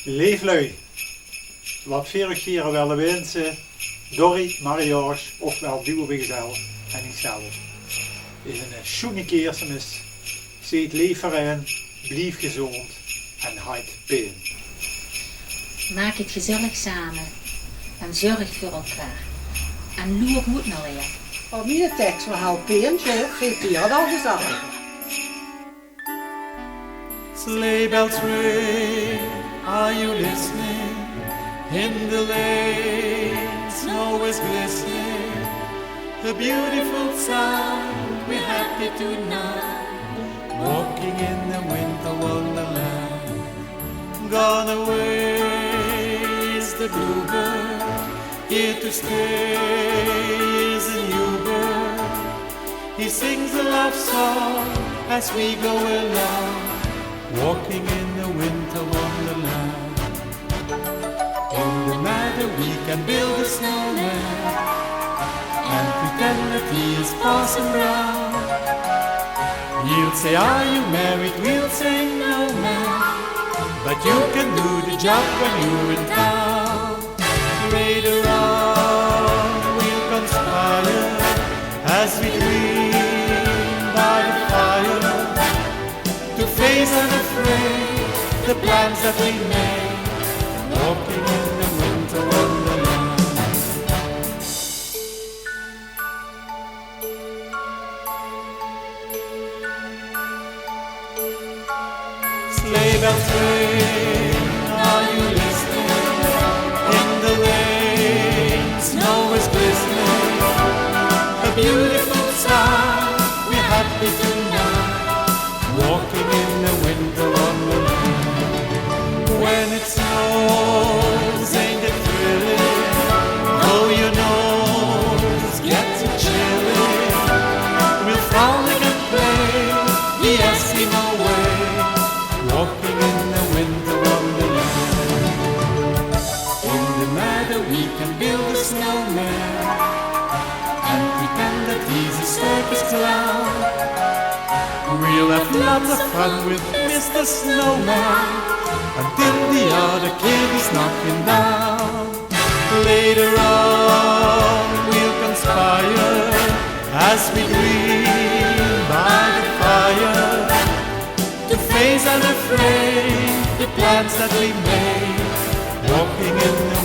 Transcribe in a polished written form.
Leeflui, wat vier willen wensen, Dorrie, Marie-George, ofwel Duwengezel en ikzelf. Is een schoene kerstmis, zet leven in, blijf gezond en houd pijn. Maak het gezellig samen en zorg voor elkaar. En loer goed naar je. Op mijn tekstverhaal Peentje geeft hij al gezellig. Sleigh bells ring, are you listening? In the lane, snow is glistening. A beautiful sound, we're happy tonight. Walking in the winter wonderland. Gone away is the bluebird. Here to stay is a new bird. He sings a love song as we go along. Walking in the winter wonderland. In the meadow we can build a snowman and pretend that he is Parson Brown. You'll say, are you married? We'll say, no man, but you can do the job when you're in town. Later on we'll conspire as we dream by the fire to face unafraid the plans that we made, walking in the winter wonderland. Sleigh bells ring, are you listening? In the lane, snow is glistening. A beautiful sound, we're happy tonight. Walking in the winter wonderland. When it snows, ain't it thrilling? Oh, your nose gets a chilling. We'll frolic and play the Eskimo way. Walking in the winter wonderland. In the meadow we can build a snowman and pretend that he's a circus clown. We'll have lots of fun with Mr. Snowman until the other kid is knocking down. Later on we'll conspire as we dream by the fire to face unafraid the plans that we made, walking in the